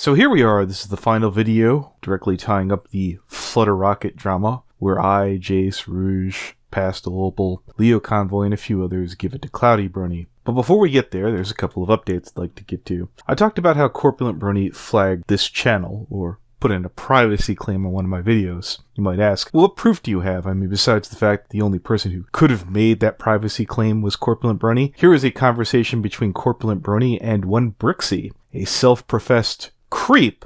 So here we are, this is the final video, directly tying up the Flutter rocket drama, where I, Jace, Rouge, Pastel, Opal, Leo Convoy, and a few others give it to Cloudy Brony. But before we get there, there's a couple of updates I'd like to get to. I talked about how Corpulent Brony flagged this channel, or put in a privacy claim on one of my videos. You might ask, well, what proof do you have? I mean, besides the fact that the only person who could have made that privacy claim was Corpulent Brony. Here is a conversation between Corpulent Brony and one Brixie, a self-professed creep,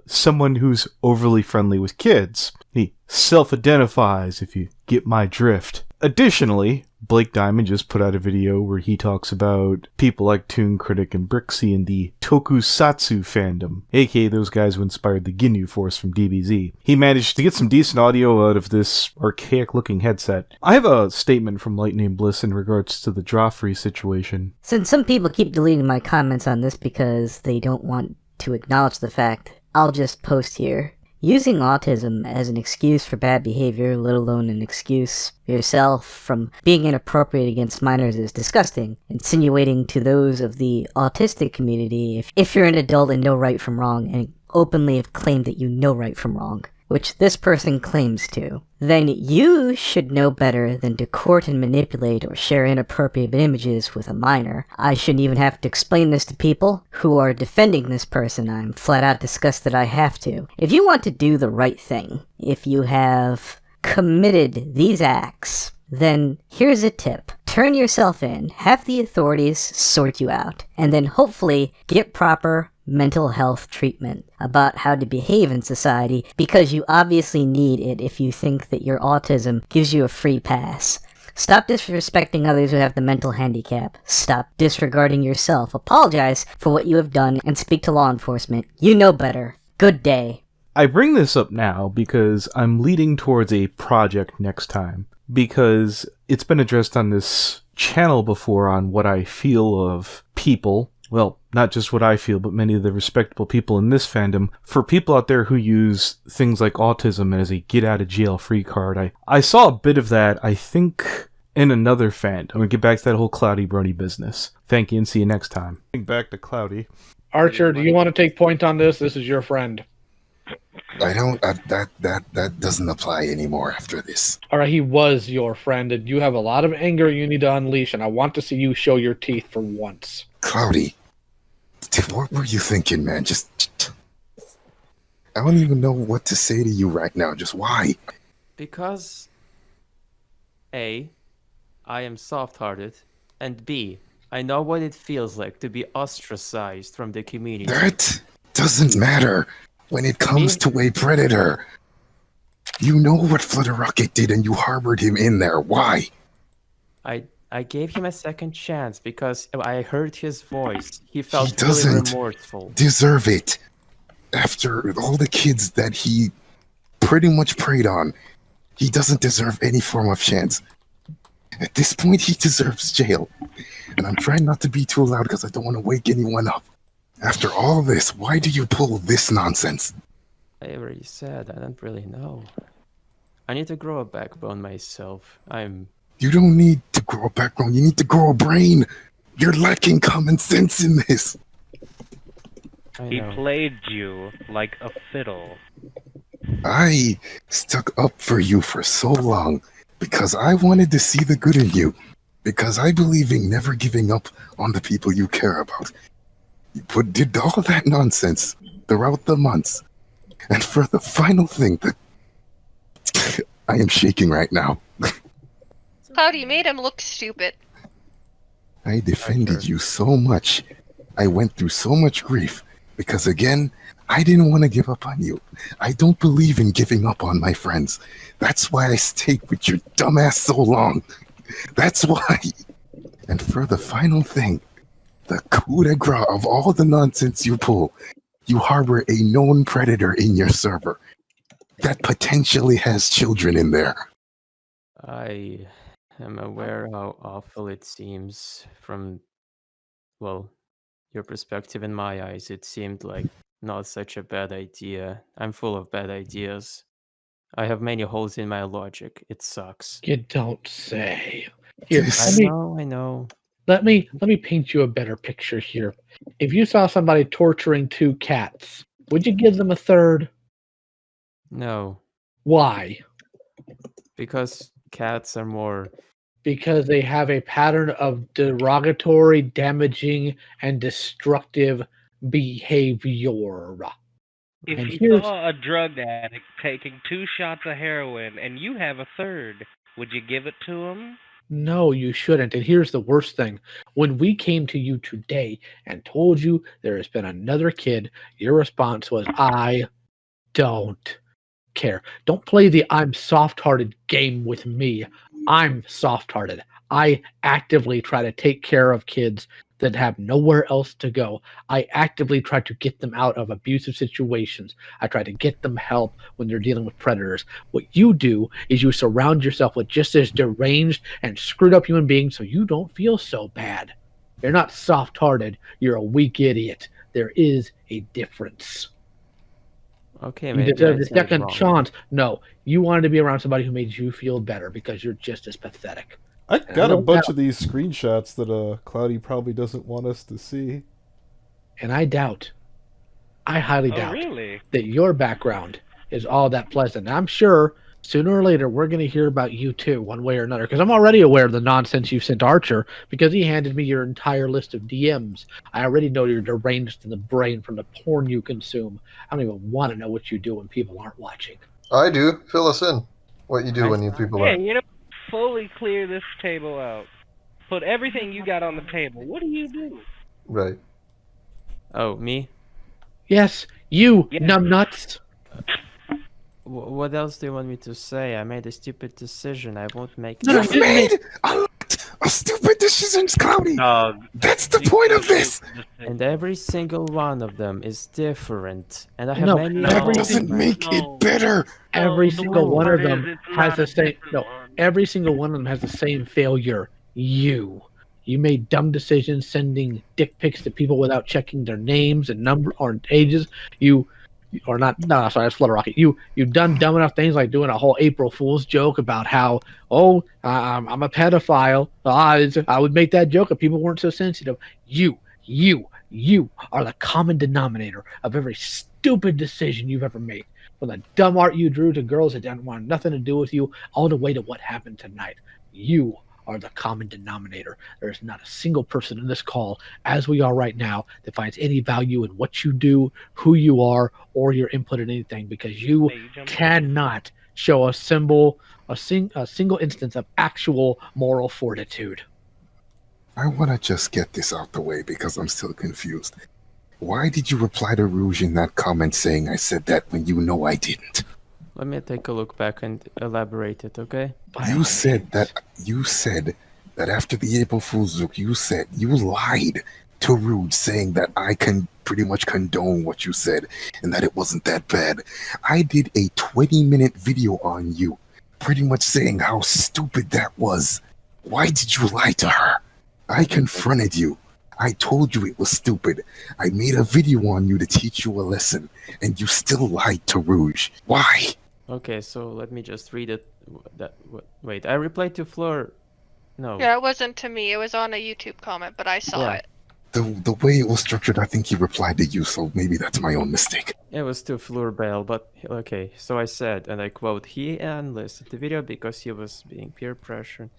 someone who's overly friendly with kids. He self-identifies, if you get my drift. Additionally, Blake Diamond just put out a video where he talks about people like Toon Critic and Brixie in the Tokusatsu fandom, aka those guys who inspired the Ginyu Force from DBZ. He managed to get some decent audio out of this archaic-looking headset. I have a statement from Lightning Bliss in regards to the Joffrey situation. Since some people keep deleting my comments on this because they don't want to acknowledge the fact, I'll just post here. Using autism as an excuse for bad behavior, let alone an excuse for yourself from being inappropriate against minors, is disgusting. Insinuating to those of the autistic community, if you're an adult and know right from wrong, and openly have claimed that you know right from wrong, which this person claims to, then you should know better than to court and manipulate or share inappropriate images with a minor. I shouldn't even have to explain this to people who are defending this person. I'm flat out disgusted I have to. If you want to do the right thing, if you have committed these acts, then here's a tip. Turn yourself in, have the authorities sort you out, and then hopefully get proper mental health treatment about how to behave in society, because you obviously need it if you think that your autism gives you a free pass. Stop disrespecting others who have the mental handicap. Stop disregarding yourself. Apologize for what you have done and speak to law enforcement. You know better. Good day. I bring this up now because I'm leading towards a project next time, because it's been addressed on this channel before on what I feel of people. Well, not just what I feel, but many of the respectable people in this fandom. For people out there who use things like autism as a get-out-of-jail-free card, I saw a bit of that, I think, in another fandom. I'm going to get back to that whole Cloudy Brony business. Thank you, and see you next time. Back to Cloudy. Archer, do you want to take point on this? This is your friend. I don't. That doesn't apply anymore after this. All right, he was your friend, and you have a lot of anger you need to unleash, and I want to see you show your teeth for once. Cloudy, what were you thinking, man? Just I don't even know what to say to you right now. Just why? Because A, I am soft-hearted, and B, I know what it feels like to be ostracized from the community. That doesn't matter when it comes to a predator. You know what Flutter Rocket did, and you harbored him in there. Why? I gave him a second chance because I heard his voice. He felt He doesn't really remorseful. Deserve it. After all the kids that he pretty much preyed on, he doesn't deserve any form of chance. At this point, he deserves jail. And I'm trying not to be too loud because I don't want to wake anyone up. After all this, why do you pull this nonsense? I already said, I don't really know. I need to grow a backbone myself. You don't need to grow a backbone, you need to grow a brain. You're lacking common sense in this. He played you like a fiddle. I stuck up for you for so long because I wanted to see the good in you. Because I believe in never giving up on the people you care about. You did all that nonsense throughout the months. And for the final thing that I am shaking right now. Cloudy, you made him look stupid. I defended you so much. I went through so much grief because, again, I didn't want to give up on you. I don't believe in giving up on my friends. That's why I stayed with your dumbass so long. That's why. And for the final thing, the coup de grace of all the nonsense you pull, you harbor a known predator in your server that potentially has children in there. I am aware how awful it seems from, well, your perspective. In my eyes, it seemed like not such a bad idea. I'm full of bad ideas. I have many holes in my logic. It sucks. You don't say. Here, I know. Let me paint you a better picture here. If you saw somebody torturing two cats, Would you give them a third? No, Why? because cats are more. Because they have a pattern of derogatory, damaging, and destructive behavior. If And you here's saw a drug addict taking 2 shots of heroin and you have a third, would you give it to him? no, you shouldn't. And here's the worst thing. When we came to you today and told you there has been another kid, your response was, I don't care. Don't play the I'm soft-hearted game with me. I'm soft-hearted. I actively try to take care of kids that have nowhere else to go. I actively try to get them out of abusive situations. I try to get them help when they're dealing with predators. What you do is you surround yourself with just as deranged and screwed up human beings so you don't feel so bad. You're not soft-hearted. You're a weak idiot. There is a difference. Okay, You maybe deserve I the said it second wrong. chance. No, you wanted to be around somebody who made you feel better because you're just as pathetic. I And I got a don't bunch doubt- of these screenshots that Cloudy probably doesn't want us to see. And I highly Oh, doubt really? that your background is all that pleasant. And I'm sure sooner or later we're going to hear about you too, one way or another, because I'm already aware of the nonsense you've sent Archer because he handed me your entire list of DMs. I already know you're deranged in the brain from the porn you consume. I don't even want to know what you do when people aren't watching. I do. Fill us in. What you do when you people Hey, are. you know, fully clear this table out. Put everything you got on the table. What do you do? Right. Oh, me? Yes, you Yeah. numbnuts. What else do you want me to say? I made a stupid decision. I won't make. No, You've made a lot of stupid decisions, Cloudy. Dog. That's the point of this. And every single one of them is different. And I have No, many. That every doesn't make it better. Every the single worst one of part them is it's has not the a same. different No, one. every single one of them has the same failure. You made dumb decisions, sending dick pics to people without checking their names and number or ages. You or not? No, sorry, that's Flutter Rocket. You done dumb enough things like doing a whole April Fool's joke about how I'm a pedophile. I would make that joke if people weren't so sensitive. You are the common denominator of every stupid decision you've ever made. From the dumb art you drew to girls that didn't want nothing to do with you, all the way to what happened tonight. You are the common denominator. There is not a single person in this call, as we are right now, that finds any value in what you do, who you are, or your input in anything, because you Hey, you jumped in. cannot show a single instance of actual moral fortitude. I want to just get this out the way because I'm still confused. Why did you reply to Rouge in that comment saying I said that when you know I didn't? Let me take a look back and elaborate it, okay? You said that after the April Fool's joke, you said you lied to Rouge saying that I can pretty much condone what you said and that it wasn't that bad. I did a 20-minute video on you, pretty much saying how stupid that was. Why did you lie to her? I confronted you. I told you it was stupid. I made a video on you to teach you a lesson, and you still lied to Rouge. Why? Okay, so let me just read it. Wait, I replied to Fleur. No. Yeah, it wasn't to me. It was on a YouTube comment, but I saw it. The way it was structured, I think he replied to you, so maybe that's my own mistake. It was to Fleur Bell, but okay. So I said, and I quote, he unlisted the video because he was being peer pressured.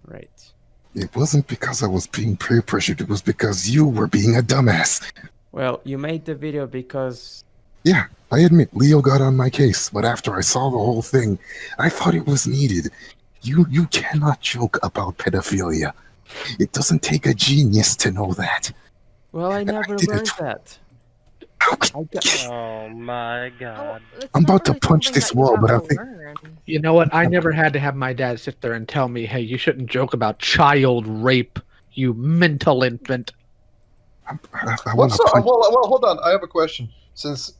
Right. It wasn't because I was being peer pressured, it was because you were being a dumbass. Well, you made the video because... Yeah, I admit, Leo got on my case, but after I saw the whole thing, I thought it was needed. You cannot joke about pedophilia. It doesn't take a genius to know that. Well, I never learned that. Oh my god. I'm about to punch this wall, but I think... You know what? I never had to have my dad sit there and tell me, hey, you shouldn't joke about child rape, you mental infant. Well, hold on. I have a question. Since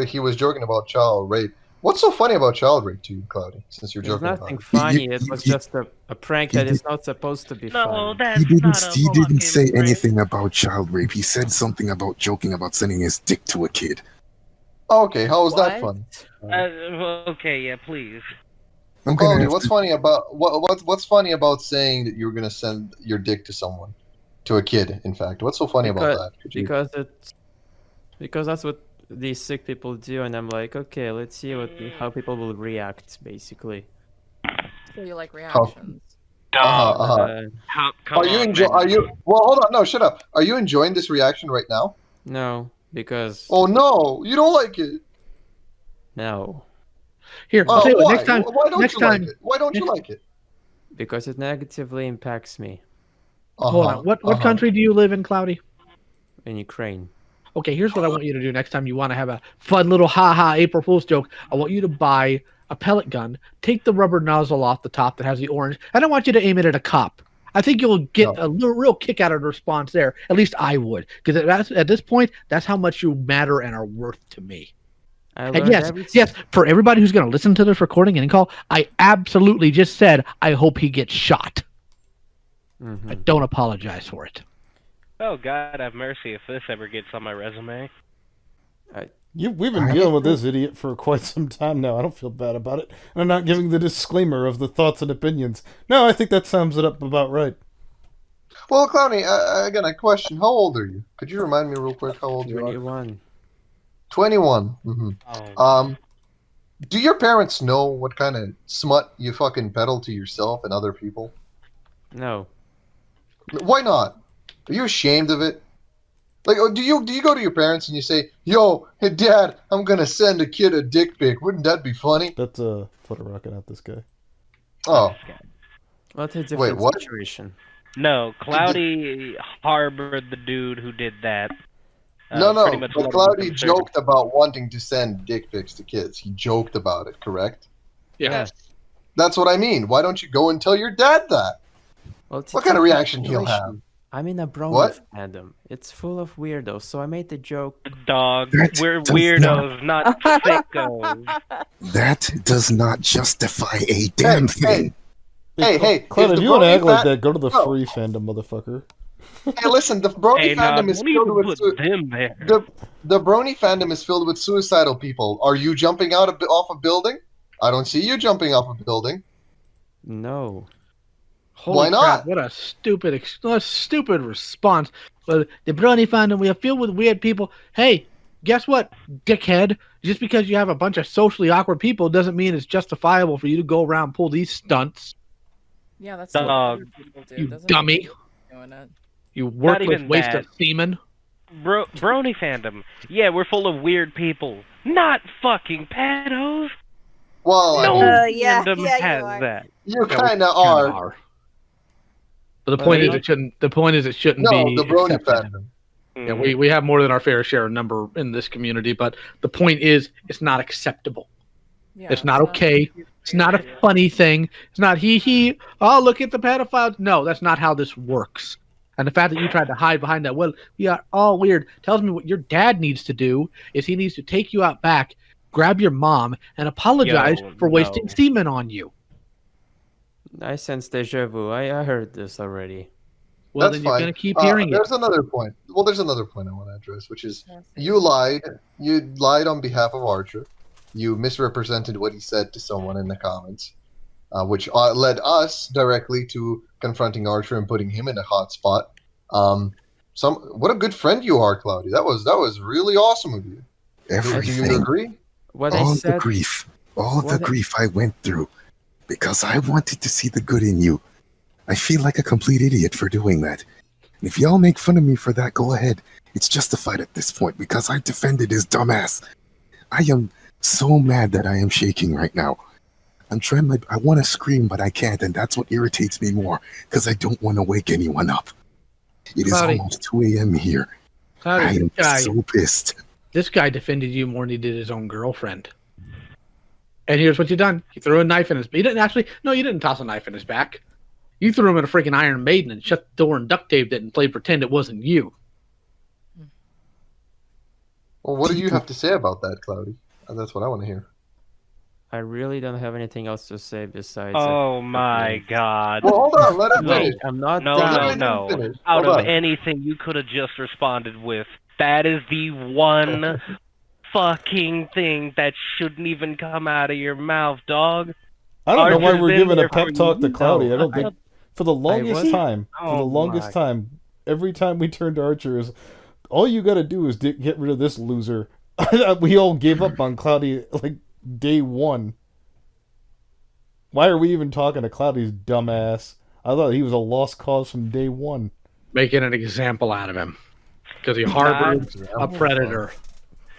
he was joking about child rape, what's so funny about child rape to you, Cloudy? Since you're joking There's about nothing it. funny. It was just a prank that is not supposed to be No, funny. that's He didn't say anything about child rape. He said something about joking about sending his dick to a kid. Oh, okay, how was that fun? Okay, yeah, please. Cloudy, what's funny about saying that you were gonna send your dick to someone? to a kid. In fact, what's so funny about that? Because that's what these sick people do, and I'm like, okay, let's see how people will react, basically. So you like reactions? Come Are you Well, hold on. No, shut up. Are you enjoying this reaction right now? No, because Oh no, you don't like it. no, Here, I'll tell you what, why? next time. Why don't next you time, like it? Why don't you like it? because it negatively impacts me Hold on. What country do you live in, Cloudy? in Ukraine. Okay, here's what I want you to do next time you want to have a fun little ha-ha April Fool's joke. I want you to buy a pellet gun, take the rubber nozzle off the top that has the orange, and I want you to aim it at a cop. I think you'll get a real kick out of the response there. At least I would. Because at this point, that's how much you matter and are worth to me. And yes, for everybody who's going to listen to this recording and call, I absolutely just said, I hope he gets shot. I don't apologize for it. Oh, God have mercy if this ever gets on my resume. We've been dealing with this idiot for quite some time now. I don't feel bad about it. And I'm not giving the disclaimer of the thoughts and opinions. No, I think that sums it up about right. Well, Clowny, again, a question. How old are you? Could you remind me real quick how old you are? 21. 21. Oh. Do your parents know what kind of smut you fucking peddle to yourself and other people? No. Why not? Are you ashamed of it? Like, do you go to your parents and you say, "Yo, hey, Dad, I'm gonna send a kid a dick pic"? Wouldn't that be funny? That's Flutter rocking out this guy. Oh. What's a different situation? No, Cloudy harbored the dude who did that. No, but Cloudy joked about wanting to send dick pics to kids. He joked about it, correct? Yes. That's what I mean. Why don't you go and tell your dad that? Well, what kind of reaction he'll have? I'm in a Brony fandom. It's full of weirdos, so I made the joke. Dog, we're weirdos, not sickos. That does not justify a damn thing. Hey, Cloud, if you want to act like that, go to the free fandom, motherfucker. Hey, listen, the Brony fandom is filled with the Brony fandom is filled with suicidal people. Are you jumping off a building? I don't see you jumping off a building. No. Holy Why not? Crap, what a stupid response. But the Brony fandom, we are filled with weird people. Hey, guess what, dickhead? Just because you have a bunch of socially awkward people doesn't mean it's justifiable for you to go around and pull these stunts. Yeah, that's what other people do. You dummy. You worthless waste of semen. Brony fandom. Yeah, we're full of weird people. Not fucking pedos. Well, no fandom has that. You kind of are. But the point is, it shouldn't. The point is, it shouldn't be. No, the Brony fandom. Yeah, we have more than our fair share of number in this community, but the point is, it's not acceptable. Yeah, it's not okay. It's not a funny thing. It's not hee. Oh, look at the pedophiles. No, that's not how this works. And the fact that you tried to hide behind that, well, we are all weird, tells me what your dad needs to do is he needs to take you out back, grab your mom, and apologize for wasting semen on you. I sense deja vu. I heard this already. Well, then you're going to keep hearing it. There's another point. Well, there's another point I want to address, which is you lied. You lied on behalf of Archer. You misrepresented what he said to someone in the comments, which led us directly to confronting Archer and putting him in a hot spot. What a good friend you are, Cloudy. That was really awesome of you. Everything. Do you agree? All the grief I went through, because I wanted to see the good in you. I feel like a complete idiot for doing that. And if y'all make fun of me for that, go ahead. It's justified at this point because I defended his dumbass. I am so mad that I am shaking right now. I want to scream, but I can't, and that's what irritates me more, because I don't want to wake anyone up. It is almost 2 a.m. here. I am so pissed. This guy defended you more than he did his own girlfriend. And here's what you done. You threw a knife in his back. You didn't toss a knife in his back. You threw him in a freaking Iron Maiden and shut the door and duct taped it and played pretend it wasn't you. Well, what do you have to say about that, Cloudy? That's what I want to hear. I really don't have anything else to say besides... Oh my god. Well, hold on, let him finish. I'm not No. Out of anything you could have just responded with, that is the one fucking thing that shouldn't even come out of your mouth, dog. I don't know why we're giving a pep talk to Cloudy. I don't think... For the longest time, every time we turn to Archer is, all you gotta do is get rid of this loser. We all gave up on Cloudy like day one. Why are we even talking to Cloudy's dumbass? I thought he was a lost cause from day one. Making an example out of him. Because he harbored a predator.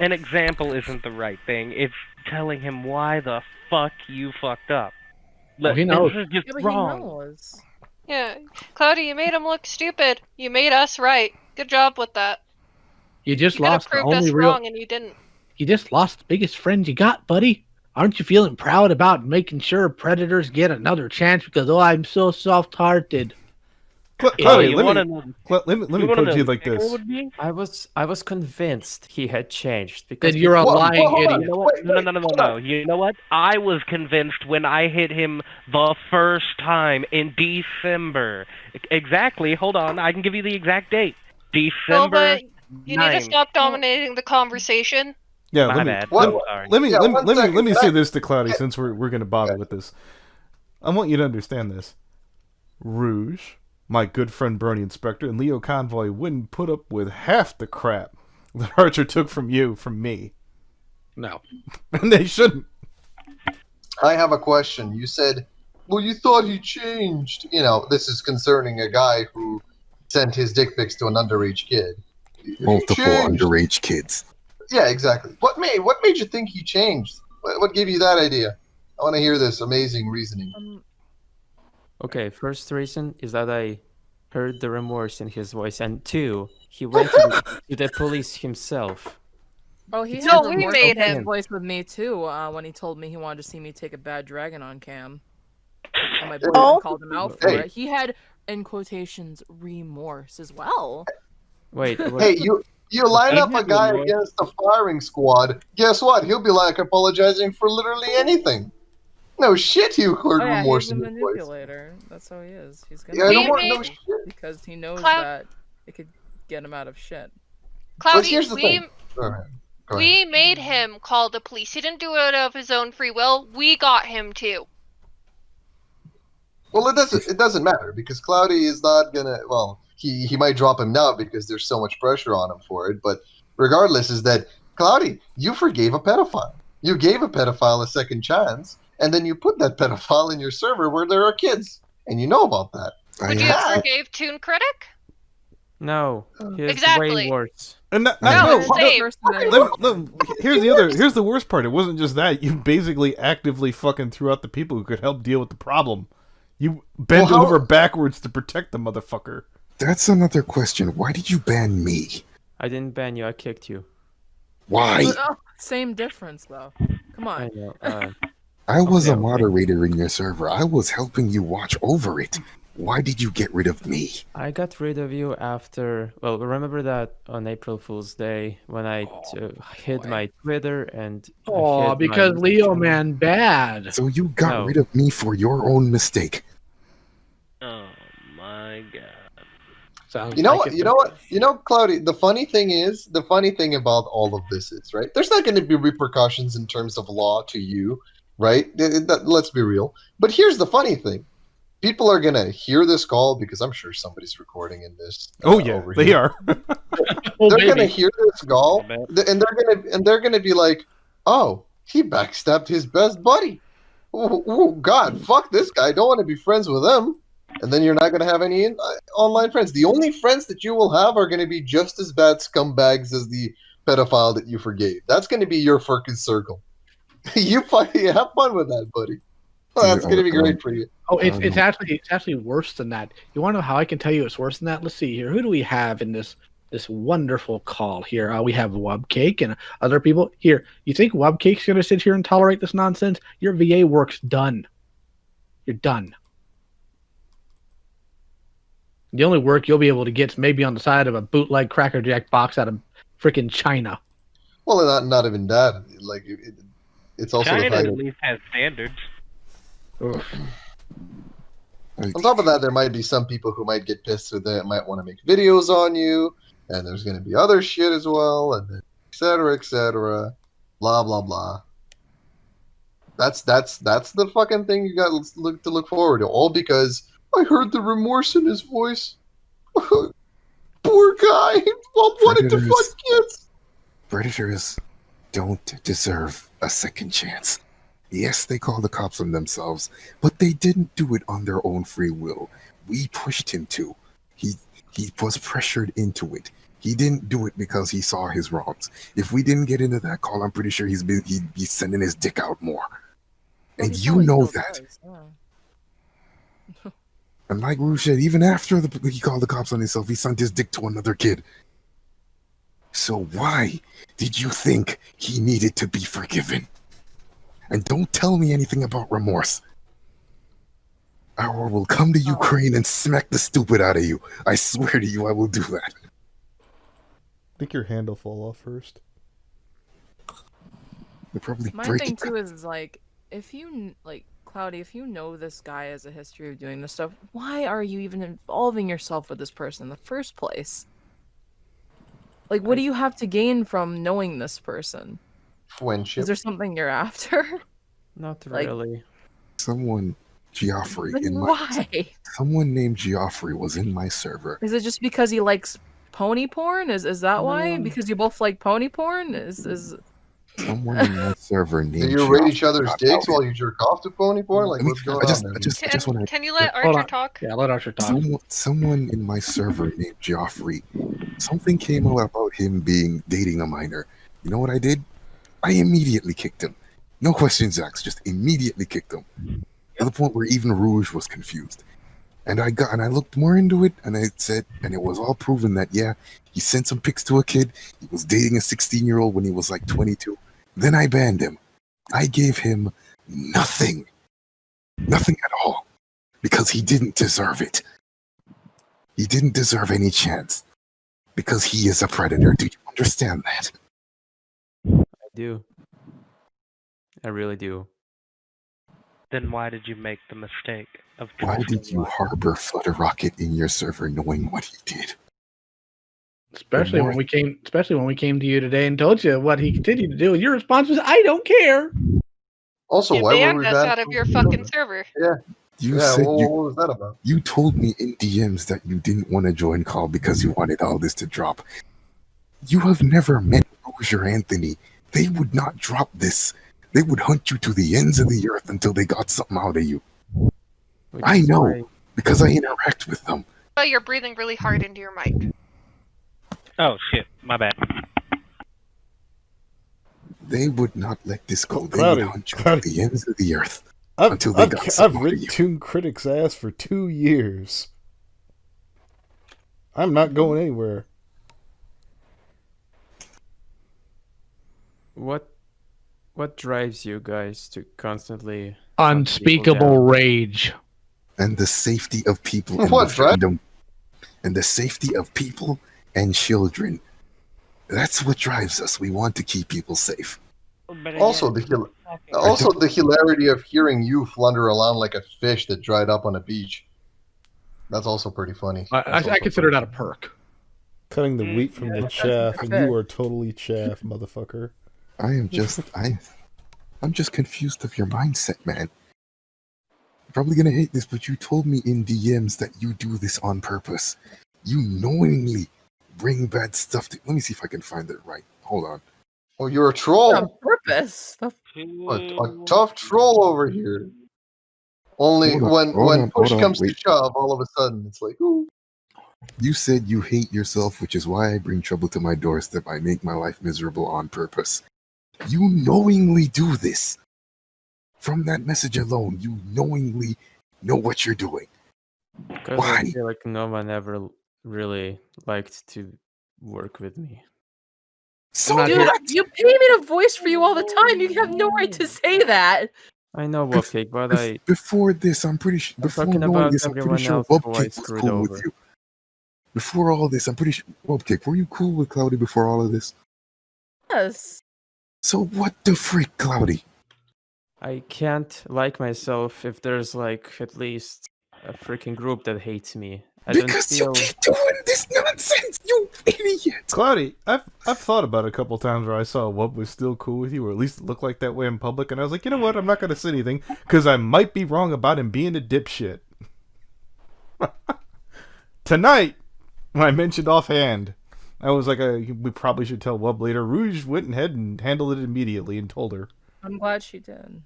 An example isn't the right thing. It's telling him why the fuck you fucked up. He knows. This is just Yeah, but wrong. he knows. Yeah, Cloudy, you made him look stupid. You made us right. Good job with that. You just You could have lost the proved us only real. wrong, and you didn't. You just lost the biggest friend you got, buddy. Aren't you feeling proud about making sure predators get another chance? Because I'm so soft-hearted. Cloudy, let me put it to you like this. I was convinced he had changed because Then you're a lying idiot. You know what? No. You know what? I was convinced when I hit him the first time in December. Exactly. Hold on. I can give you the exact date. Well, December. but you need to 9th. stop dominating the conversation. Yeah, My let me bad. What- I'm sorry. let me say this to Cloudy since we're gonna bother with this. I want you to understand this. Rouge, my good friend Brony Inspector, and Leo Convoy wouldn't put up with half the crap that Archer took from me. No. And they shouldn't. I have a question. You said, well, you thought he changed. You know, this is concerning a guy who sent his dick pics to an underage kid. Multiple Changed. underage kids. Yeah, exactly. What made you think he changed? What gave you that idea? I want to hear this amazing reasoning. Okay, first reason is that I heard the remorse in his voice, and 2, he went to the police himself. Oh, he No, had we remorse made in his him. voice with me too. When he told me he wanted to see me take a bad dragon on cam, and my boyfriend Oh. called him out for Hey. it. He had, in quotations, remorse as well. Wait, Hey, you line up a guy remorse. against a firing squad. Guess what? He'll be like apologizing for literally anything. No shit, you heard Oh yeah, remorse he's a in his voice. manipulator. That's how he is. He's gonna Yeah, We no, made- no shit. because he knows Cloud- that it could get him out of shit. Cloudy, here's the thing. Go ahead. we made him call the police. He didn't do it of his own free will. We got him to. Well, it doesn't matter because Cloudy is not gonna. Well, he might drop him now because there's so much pressure on him for it. But regardless, is that Cloudy, you forgave a pedophile. You gave a pedophile a second chance, and then you put that pedophile in your server where there are kids, and you know about that. Would you have forgave Toon Critic? No, he is Exactly. way worse. And No, no, same. here's the worst part. It wasn't just that. You basically actively fucking threw out the people who could help deal with the problem. You bent over backwards to protect the motherfucker. That's another question. Why did you ban me? I didn't ban you, I kicked you. Why? Same difference though. Come on. I know. I was a okay. moderator in your server. I was helping you watch over it. Why did you get rid of me? I got rid of you after. Well, remember that on April Fool's Day when I hid my Twitter and. I Oh, hid because my Leo channel. man bad. So you got No. rid of me for your own mistake. Oh my god. Sounds You know like what? it. You know what? You know, Cloudy. The funny thing about all of this is, right? There's not going to be repercussions in terms of law to you, right? Let's be real. But here's the funny thing: people are going to hear this call because I'm sure somebody's recording in this. Oh yeah, over they here. are. Oh, They're going to baby. hear this call, and they're going to be like, "Oh, he backstabbed his best buddy. Oh God, fuck this guy. Don't want to be friends with him." And then you're not going to have any online friends. The only friends that you will have are going to be just as bad scumbags as the pedophile that you forgave. That's going to be your fucking circle. You have fun with that, buddy. Well, that's going to be great for you. Oh, it's actually worse than that. You want to know how I can tell you it's worse than that? Let's see here. Who do we have in this wonderful call here? We have Wubcake and other people here. You think Wubcake's going to sit here and tolerate this nonsense? Your VA work's done. You're done. The only work you'll be able to get is maybe on the side of a bootleg Cracker Jack box out of freaking China. Well, not even that. Like it's also China the fact at least has standards. Ugh. on top of that, there might be some people who might get pissed, so they might want to make videos on you, and there's going to be other shit as well, and then et cetera, blah blah blah. That's the fucking thing you got to look forward to. All because I heard the remorse in his voice. Poor guy. Mom wanted to fuck kids. Predators don't deserve a second chance. Yes, they call the cops on themselves, but they didn't do it on their own free will. We pushed him to. He was pressured into it. He didn't do it because he saw his wrongs. If we didn't get into that call, I'm pretty sure he'd be sending his dick out more. Well, And he you probably know still that. does, yeah. And like Rouge said, even after he called the cops on himself, he sent his dick to another kid. So why did you think he needed to be forgiven? And don't tell me anything about remorse. Or we'll come to Ukraine and smack the stupid out of you. I swear to you, I will do that. I think your hand will fall off first. They'll probably My break thing it. too is like, if you like Cloudy, if you know this guy has a history of doing this stuff, why are you even involving yourself with this person in the first place? Like, what do you have to gain from knowing this person? Friendship. Is there something you're after? Not Like- really. Someone, Geoffrey, Then why? someone named Geoffrey was in my server. Is it just because he likes pony porn? Is that why? No. Because you both like pony porn? Is Someone in my server named Do you Geoffrey rate each other's got dicks outed. while you jerk off to pony porn? Like, I mean, what's going I just on there? want to. Can you let Hold Archer on. talk? Yeah, let Archer talk. Someone in my server named Geoffrey. Something came out about him dating a minor. You know what I did? I immediately kicked him. No questions asked, just immediately kicked him. To the point where even Rouge was confused. And I looked more into it, and I said, and it was all proven that yeah, he sent some pics to a kid. He was dating a 16-year-old when he was like 22. Then I banned him. I gave him nothing. Nothing at all. Because he didn't deserve it. He didn't deserve any chance. Because he is a predator. Do you understand that? I do. I really do. Then why did you make the mistake of Why trusting did you us? harbor Flutter Rocket in your server knowing what he did? Especially when we came to you today and told you what he continued to do, and your response was, "I don't care." Also, You why were banned we us banned out of from your the fucking server? server. You Yeah, said what you was that about? You told me in DMs that you didn't want to join call because you wanted all this to drop. You have never met Rouge or Anthony. They would not drop this. They would hunt you to the ends of the earth until they got something out of you. Which I is know, why- because I interact with them. Oh, you're breathing really hard into your mic. Oh shit, my bad. They would not let this go. They Cloudy, would hunt you Cloudy. to the ends of the earth I've, until they I've, got I've something out of ridden you. Toon Critic's ass for 2 years. I'm not going anywhere. What drives you guys to constantly hunt people Unspeakable down? rage. And the safety of people in What, the Brad? fandom. And the safety of people and children. That's what drives us. We want to keep people safe. Also, the hilarity of hearing you flunder around like a fish that dried up on a beach. That's also pretty funny. I consider that a perk. Cutting the wheat from the that's chaff, and fair. you are totally chaff, motherfucker. I'm just confused of your mindset, man. You're probably gonna hate this, but you told me in DMs that you do this on purpose. You knowingly bring bad stuff to. Let me see if I can find it right. Hold on. Oh, you're a troll. on purpose. A tough troll over here. Only Hold on, when hold on, push hold on, comes to wait. shove, all of a sudden it's like, ooh. You said you hate yourself, which is why I bring trouble to my doorstep. I make my life miserable on purpose. You knowingly do this. From that message alone, you knowingly know what you're doing. Because Why? I feel like no one ever really liked to work with me. So not Dude, here- you pay me to voice for you all the time. You have no right to say that. I know Wupcake, but I before this, I'm pretty sure. I'm Before talking knowing about this, I'm pretty everyone sure else who I Wupcake was screwed cool with over. you. Before all this, I'm pretty sure. Wupcake, were you cool with Cloudy before all of this? Yes. So what the freak, Cloudy? I can't like myself if there's like at least a freaking group that hates me. I don't Because feel you keep doing this nonsense, you idiot! Cloudy, I've thought about it a couple times where I saw what was still cool with you, or at least it looked like that way in public, and I was like, you know what, I'm not going to say anything, because I might be wrong about him being a dipshit. Tonight, When I mentioned offhand, I was like, we probably should tell Wub later. Rouge went ahead and handled it immediately and told her. I'm glad she did.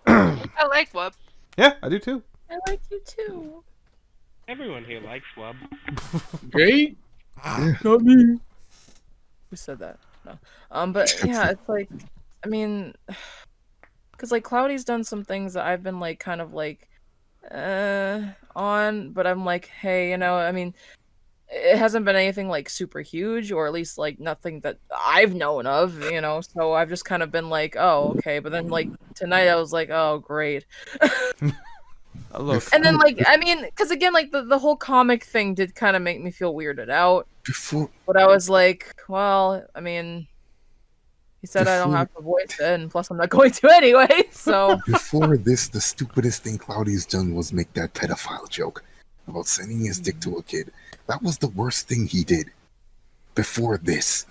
I like Wub. Yeah, I do too. I like you too. Everyone here likes Wub. Great. Not me. Who said that? No. But yeah, it's like, I mean, because like Cloudy's done some things that I've been like kind of like on, but I'm like, hey, you know, I mean, it hasn't been anything like super huge, or at least like nothing that I've known of, you know. So I've just kind of been like, oh, okay. But then like tonight, I was like, oh, great. Look, And then like, I mean, because again, like the whole comic thing did kind of make me feel weirded out. But I was like, well, I mean, he said I don't have to voice it, and plus I'm not going to anyway. So before this, the stupidest thing Cloudy's done was make that pedophile joke about sending his dick to a kid. That was the worst thing he did. Before this,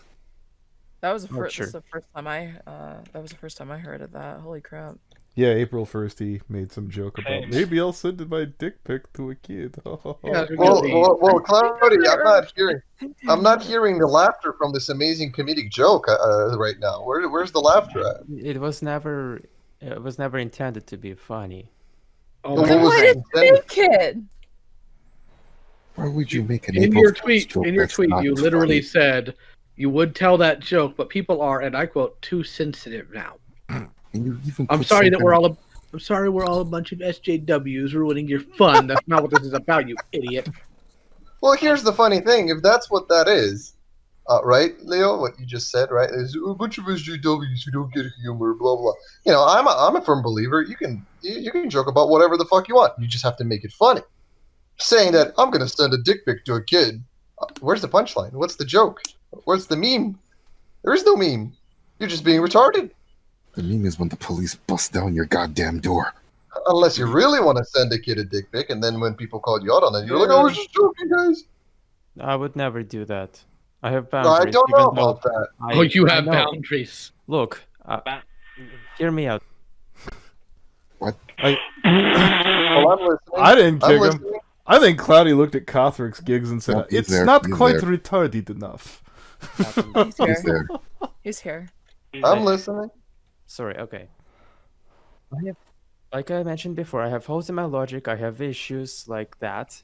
that was the first. This is the first time that was the first time I heard of that. Holy crap! Yeah, April 1st, he made some joke about maybe I'll send my dick pic to a kid. Yeah, well, Cloudy, I'm not hearing the laughter from this amazing comedic joke right now. Where's the laughter at? it was never intended to be funny. Oh, Then why did you make it? Why would you make an In April your Fool's tweet? joke In your that's tweet, not you literally funny? said you would tell that joke, but people are, and I quote, too sensitive now. And you even I'm put sorry that something- I'm sorry we're all a bunch of SJWs ruining your fun. That's not what this is about, you idiot. Well, here's the funny thing. If that's what that is, right, Leo, what you just said, right, is a bunch of SJWs who don't get humor, blah, blah. You know, I'm a firm believer. You can joke about whatever the fuck you want. You just have to make it funny. Saying that I'm going to send a dick pic to a kid, where's the punchline? What's the joke? Where's the meme? There is no meme. You're just being retarded. The meme is when the police bust down your goddamn door. Unless you really want to send a kid a dick pic, and then when people call you out on it, you're like, I was just joking, guys. I would never do that. I have No, boundaries. I don't know even though about that. Oh, you I have know. boundaries. Look, hear me out. Well, I'm listening. I didn't I'm kick him. listening. I think Cloudy looked at Kothrick's gigs and said, Yep, he's it's there, not he's quite there. retarded enough. He's He's here. there. He's here. I'm listening. Sorry, okay. Like I mentioned before, I have holes in my logic, I have issues like that,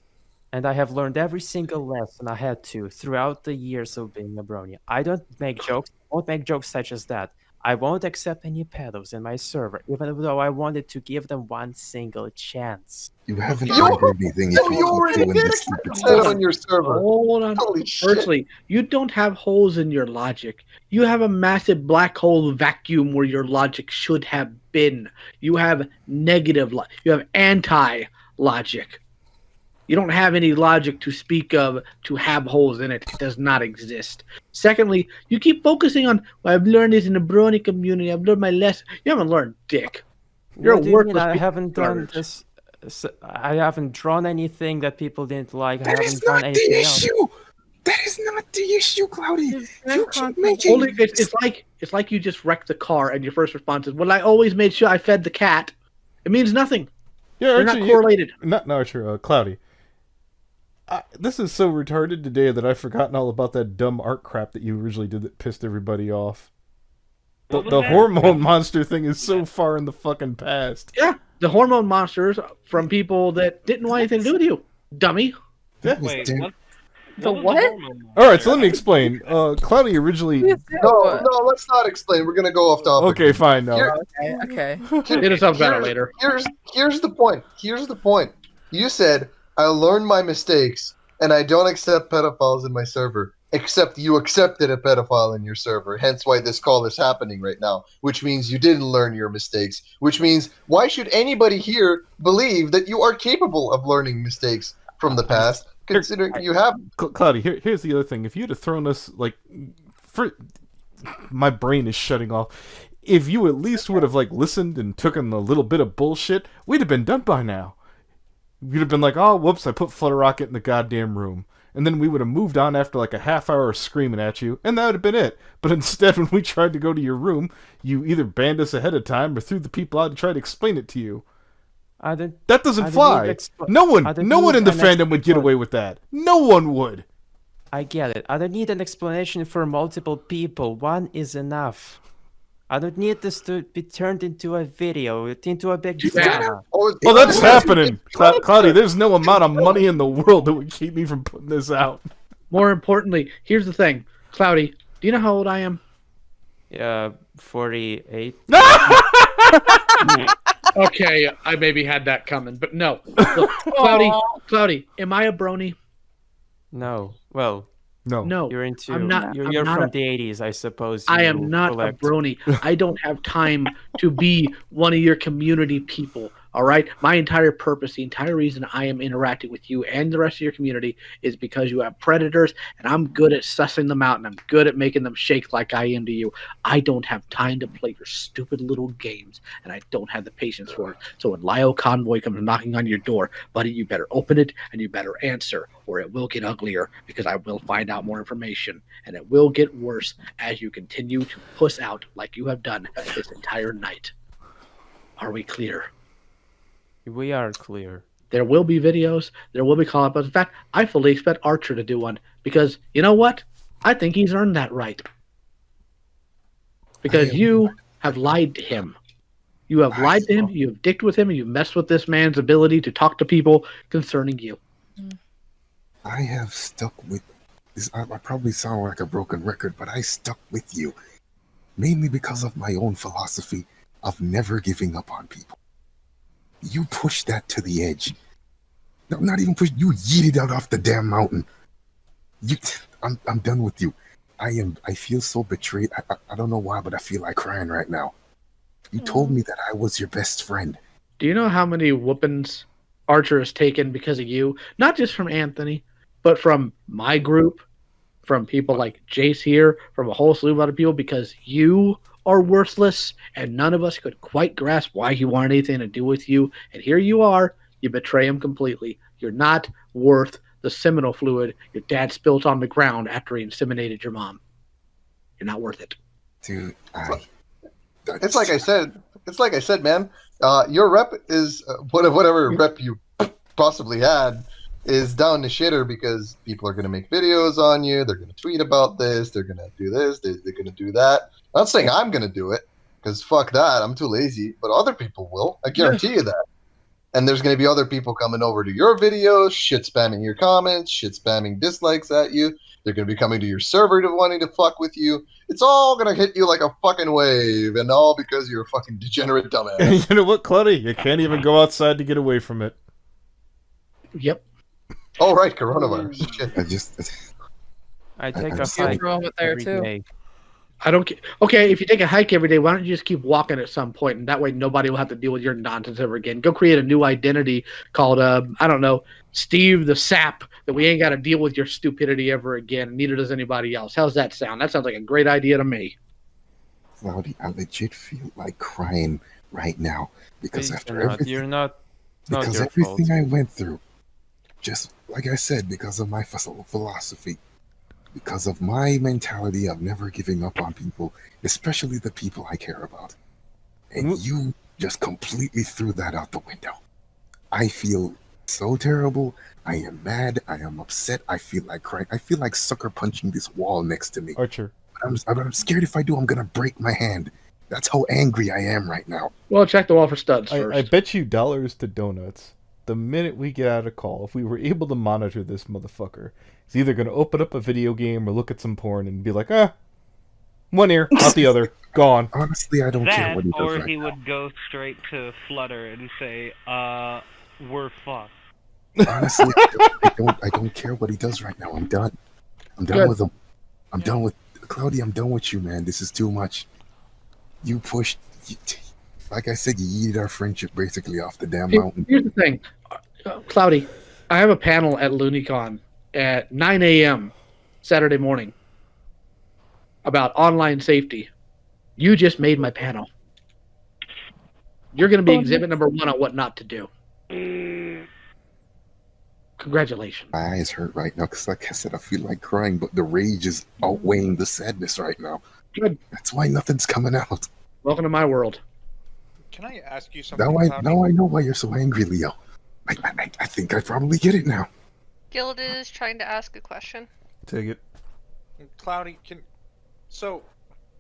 and I have learned every single lesson I had to throughout the years of being a brony. I don't make jokes, won't make jokes such as that. I won't accept any pedos in my server, even though I wanted to give them one single chance. You haven't You- learned anything if So you you keep already doing did this accept stupid a stuff. pedo on your server. Hold on. Holy shit. Firstly, you don't have holes in your logic. You have a massive black hole vacuum where your logic should have been. You have you have anti-logic. You don't have any logic to speak of to have holes in it. It does not exist. Secondly, you keep focusing on, well, I've learned this in the brony community. I've learned my lesson. You haven't learned dick. You're What a do you mean worthless I piece of haven't done garbage. this. I haven't drawn anything that people didn't like. I That haven't is done not the anything else. issue. That is not the issue, Cloudy. You keep making. Only it's like you just wrecked the car and your first response is, well, I always made sure I fed the cat. It means nothing. Yeah, They're not Archie, correlated. Not Archer, Cloudy. This is so retarded today that I've forgotten all about that dumb art crap that you originally did that pissed everybody off. The hormone monster thing is so far in the fucking past. Yeah, the hormone monsters from people that didn't want anything to do with you, dummy. That was Wait, damn- what? The was what? hormone All right, so let me monster? explain. Cloudy originally. No, let's not explain. We're gonna go off topic. Okay, fine. No. Here- Okay. Hit us up about it later. Here's the point. Here's the point. You said I learned my mistakes and I don't accept pedophiles in my server. Except you accepted a pedophile in your server. Hence why this call is happening right now. Which means you didn't learn your mistakes. Which means why should anybody here believe that you are capable of learning mistakes from the past, considering you have? Cloudy, here's the other thing. If you'd have thrown us, my brain is shutting off. If you at least would have, listened and taken a little bit of bullshit, we'd have been done by now. We'd have been like, oh, whoops, I put Flutter Rocket in the goddamn room. And then we would have moved on after a half hour of screaming at you, and that would have been it. But instead, when we tried to go to your room, you either banned us ahead of time or threw the people out to try to explain it to you. That doesn't fly. No one in the fandom would get away with that. No one would. I get it. I don't need an explanation for multiple people. One is enough. I don't need this to be turned into a video, into a big drama. Oh, that's happening! Cloudy, there's no amount of money in the world that would keep me from putting this out. More importantly, here's the thing. Cloudy, do you know how old I am? Yeah, 48. Okay, I maybe had that coming, but no. Look, Cloudy, am I a brony? No. Well, No. you're into. I'm not. You're I'm not from the 80s, I suppose. I am you not collect. a brony. I don't have time to be one of your community people. All right? My entire purpose, the entire reason I am interacting with you and the rest of your community is because you have predators, and I'm good at sussing them out, and I'm good at making them shake like I am to you. I don't have time to play your stupid little games, and I don't have the patience for it. So when Lio Convoy comes knocking on your door, buddy, you better open it, and you better answer, or it will get uglier, because I will find out more information, and it will get worse as you continue to puss out like you have done this entire night. Are we clear? We are clear. There will be videos. There will be call-up. In fact, I fully expect Archer to do one because you know what? I think he's earned that right. Because you have lied to him. You have lied to him. You have dicked with him, and you've messed with this man's ability to talk to people concerning you. I have stuck with this. I probably sound like a broken record, but I stuck with you mainly because of my own philosophy of never giving up on people. You pushed that to the edge. No, not even pushed. You yeeted out off the damn mountain. I'm done with you. I feel so betrayed. I don't know why, but I feel like crying right now. You told me that I was your best friend. Do you know how many whoopings Archer has taken because of you? Not just from Anthony, but from my group, from people like Jace here, from a whole slew of other people, because you are worthless, and none of us could quite grasp why he wanted anything to do with you. And here you are, you betray him completely. You're not worth the seminal fluid your dad spilt on the ground after he inseminated your mom. You're not worth it. Dude, It's like I said. It's like I said, man. Your rep is whatever rep you possibly had is down the shitter because people are going to make videos on you. They're going to tweet about this. They're going to do this. They're going to do that. I'm not saying I'm going to do it because fuck that. I'm too lazy. But other people will. I guarantee you that. And there's going to be other people coming over to your videos, shit spamming your comments, shit spamming dislikes at you. They're going to be coming to your server to wanting to fuck with you. It's all going to hit you like a fucking wave, and all because you're a fucking degenerate dumbass. You know what, Cloudy? You can't even go outside to get away from it. Yep. Oh, right, coronavirus. Shit. I take I'm a sorry. hike Throw it there, every too. day. I don't care. Okay, if you take a hike every day, why don't you just keep walking at some point, and that way nobody will have to deal with your nonsense ever again. Go create a new identity called, I don't know, Steve the Sap, that we ain't got to deal with your stupidity ever again, and neither does anybody else. How's that sound? That sounds like a great idea to me. Cloudy, I legit feel like crying right now because Please after do not. everything, You're not. It's not because your everything fault. I went through, just like I said, because of my philosophy, because of my mentality of never giving up on people, especially the people I care about. And you just completely threw that out the window. I feel so terrible. I am mad. I am upset. I feel like crying. I feel like sucker punching this wall next to me. Archer. I'm scared if I do, I'm going to break my hand. That's how angry I am right now. Well, check the wall for studs first. I bet you dollars to donuts. The minute we get out of call, if we were able to monitor this motherfucker, he's either going to open up a video game or look at some porn and be like, one ear, out the other, gone. Honestly, I don't care That, what he does or right he now. would go straight to Flutter and say, we're fucked. Honestly, I don't care what he does right now. I'm done. I'm done Good. with him. I'm done with Cloudy. I'm done with you, man. This is too much. You pushed, like I said, you yeeted our friendship basically off the damn mountain. Here's the thing, Cloudy. I have a panel at LooneyCon at 9 a.m. Saturday morning about online safety. You just made my panel. You're going to be exhibit number 1 on what not to do. Congratulations. My eyes hurt right now because, like I said, I feel like crying, but the rage is outweighing the sadness right now. Good. That's why nothing's coming out. Welcome to my world. Can I ask you something? Now I know why you're so angry, Leo. I think I probably get it now. Guild is trying to ask a question. Take it. Cloudy, so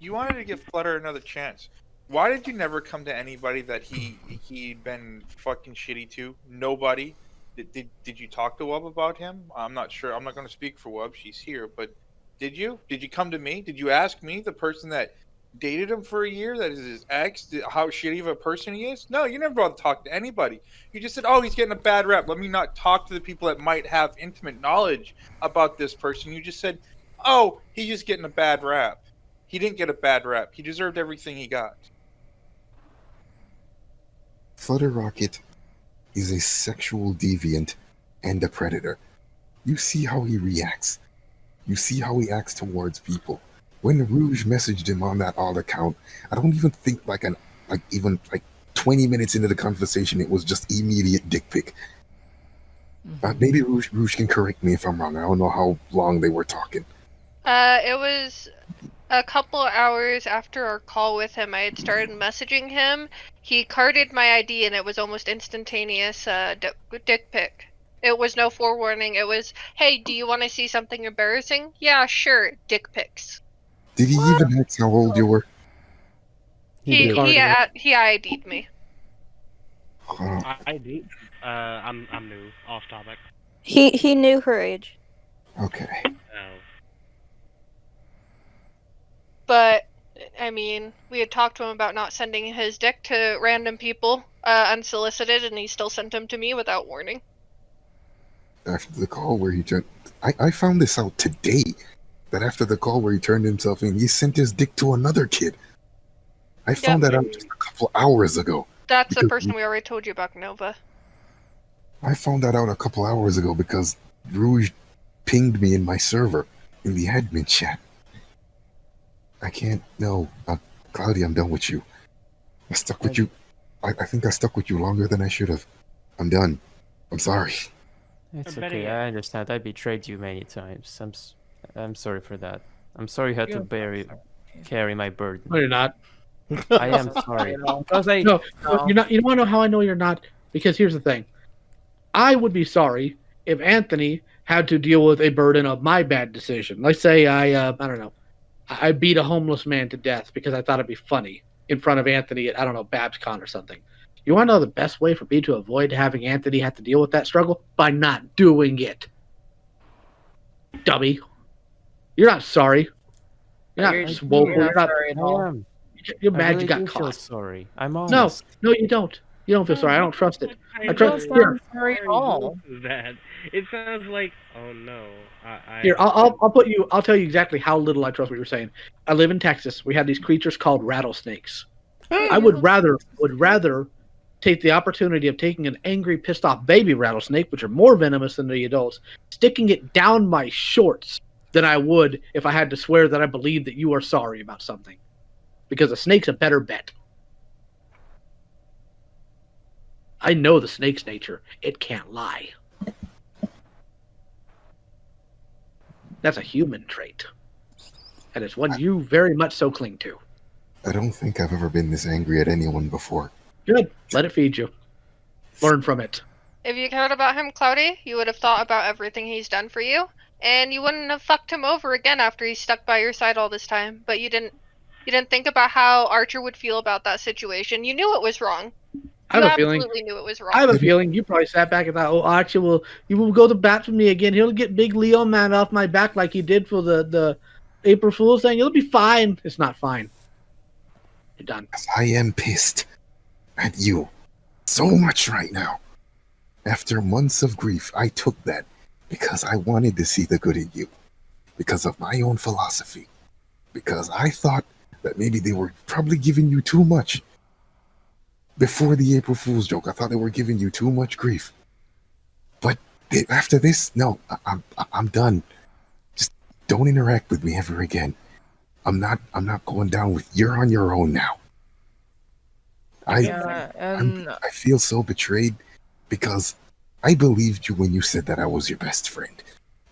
you wanted to give Flutter another chance. Why did you never come to anybody that he'd been fucking shitty to? Nobody. Did you talk to Wub about him? I'm not sure. I'm not going to speak for Wub. She's here, but did you? Did you come to me? Did you ask me, the person that dated him for a year, that is his ex, how shitty of a person he is? No, you never bothered to talk to anybody. You just said, "Oh, he's getting a bad rep. Let me not talk to the people that might have intimate knowledge about this person." You just said, "Oh, he's just getting a bad rap." He didn't get a bad rep. He deserved everything he got. Flutter Rocket is a sexual deviant and a predator. You see how he reacts. You see how he acts towards people. When Rouge messaged him on that alt account, I don't even think like 20 minutes into the conversation, it was just immediate dick pic. Maybe Rouge can correct me if I'm wrong. I don't know how long they were talking. It was a couple hours after our call with him. I had started messaging him. He carded my ID, and it was almost instantaneous dick pic. It was no forewarning. It was, "Hey, do you want to see something embarrassing?" "Yeah, sure." Dick pics. Did he even ask how old you were? He ID'd me. ID? I'm new. Off topic. He knew her age. Okay. Oh. But I mean, we had talked to him about not sending his dick to random people unsolicited, and he still sent them to me without warning. After the call where he turned... I found this out today, that after the call where he turned himself in, he sent his dick to another kid. I found that out just a couple hours ago. That's the person we already told you about, Nova. I found that out a couple hours ago because Rouge pinged me in my server, in the admin chat. I can't... No. Cloudy, I'm done with you. I stuck with you. I think I stuck with you longer than I should have. I'm done. I'm sorry. It's okay. I understand. I betrayed you many times. I'm sorry for that. I'm sorry you had to carry my burden. No, you're not. I am sorry. No, you're not. You want to know how I know you're not? Because here's the thing. I would be sorry if Anthony had to deal with a burden of my bad decision. Let's say I don't know, I beat a homeless man to death because I thought it'd be funny in front of Anthony at, I don't know, BabsCon or something. You want to know the best way for me to avoid having Anthony have to deal with that struggle? By not doing it. Dummy. You're not sorry. You're not woke. You're not sorry at all. You're mad really you got do caught. feel sorry. I'm honest. No, you don't. You don't feel sorry. I don't trust it. I trust here. Sorry at all. That it sounds like, oh no. Here, I'll tell you exactly how little I trust what you're saying. I live in Texas. We have these creatures called rattlesnakes. I would rather take the opportunity of taking an angry, pissed off baby rattlesnake, which are more venomous than the adults, sticking it down my shorts than I would if I had to swear that I believe that you are sorry about something. Because a snake's a better bet. I know the snake's nature. It can't lie. That's a human trait. And it's one you very much so cling to. I don't think I've ever been this angry at anyone before. Good. Let it feed you. Learn from it. If you cared about him, Cloudy, you would have thought about everything he's done for you, and you wouldn't have fucked him over again after he's stuck by your side all this time. But you didn't think about how Archer would feel about that situation. You knew it was wrong. I have a feeling. Absolutely knew it was wrong. I have a feeling you probably sat back and thought, "Oh, Archer will go to bat for me again. He'll get Big Leo Man off my back like he did for the April Fool's thing. It'll be fine." It's not fine. You're done. I am pissed at you so much right now. After months of grief, I took that because I wanted to see the good in you, because of my own philosophy, because I thought that maybe they were probably giving you too much. Before the April Fool's joke, I thought they were giving you too much grief. But after this, no, I'm done. Just don't interact with me ever again. I'm not going down with you're on your own now. I feel so betrayed because I believed you when you said that I was your best friend.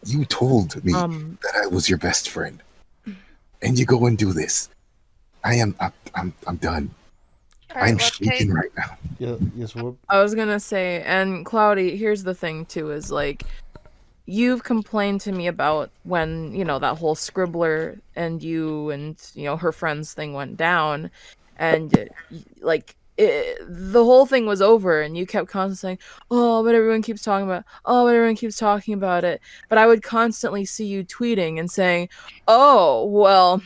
You told me that I was your best friend. And you go and do this. I'm done. Right, I'm shaking right now. Yeah, yes, Whoop. I was gonna say, and Cloudy, here's the thing too, is like, you've complained to me about when, you know, that whole Scribbler and you and, you know, her friends thing went down, and like the whole thing was over, and you kept constantly saying, "Oh, but everyone keeps talking about. Oh, but everyone keeps talking about it." But I would constantly see you tweeting and saying, "Oh, well,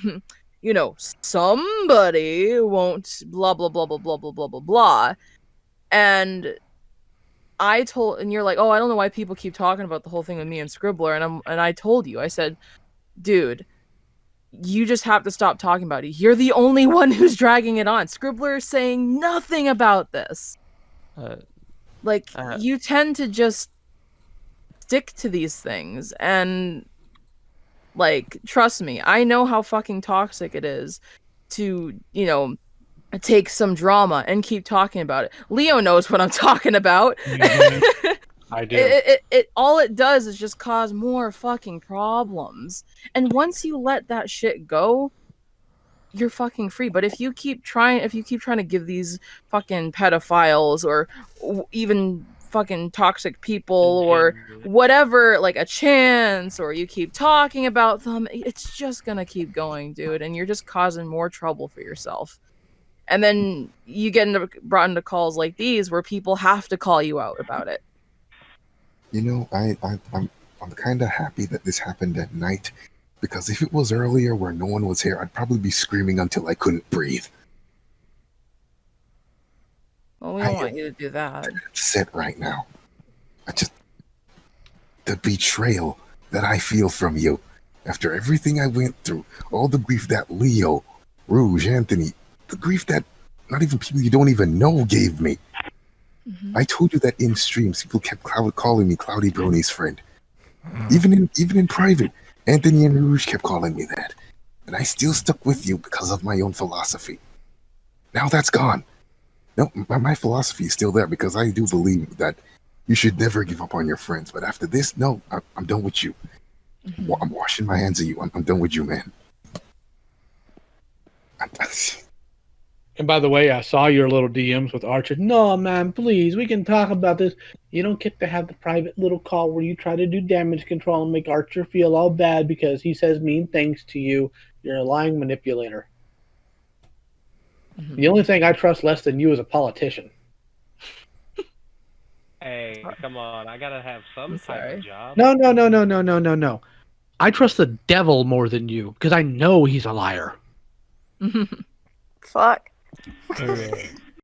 you know, somebody won't blah blah blah blah blah blah blah blah blah," and and you're like, "Oh, I don't know why people keep talking about the whole thing with me and Scribbler," and I told you, I said, "Dude, you just have to stop talking about it. You're the only one who's dragging it on. Scribbler is saying nothing about this." Like, you tend to just stick to these things, and like, trust me, I know how fucking toxic it is to, you know, take some drama and keep talking about it. Leo knows what I'm talking about. I do. It all it does is just cause more fucking problems. And once you let that shit go, you're fucking free. But if you keep trying to give these fucking pedophiles or even fucking toxic people or whatever like a chance, or you keep talking about them, it's just gonna keep going, dude, and you're just causing more trouble for yourself. And then you get brought into calls like these where people have to call you out about it. You know, I'm kind of happy that this happened at night, because if it was earlier where no one was here, I'd probably be screaming until I couldn't breathe. Well, we don't want you to do that. Upset right now. The betrayal that I feel from you after everything I went through, all the grief that Leo, Rouge, Anthony, the grief that not even people you don't even know gave me. Mm-hmm. I told you that in streams, people kept calling me Cloudy Brony's friend. Even in private, Anthony and Rouge kept calling me that. And I still stuck with you because of my own philosophy. Now that's gone. No, my philosophy is still there, because I do believe that you should never give up on your friends. But after this, no, I'm done with you. Mm-hmm. I'm washing my hands of you. I'm done with you, man. And by the way, I saw your little DMs with Archer. No, man, please, we can talk about this. You don't get to have the private little call where you try to do damage control and make Archer feel all bad because he says mean things to you. You're a lying manipulator. Mm-hmm. The only thing I trust less than you is a politician. Hey, come on. I gotta have some type of job. No. I trust the devil more than you because I know he's a liar. Fuck.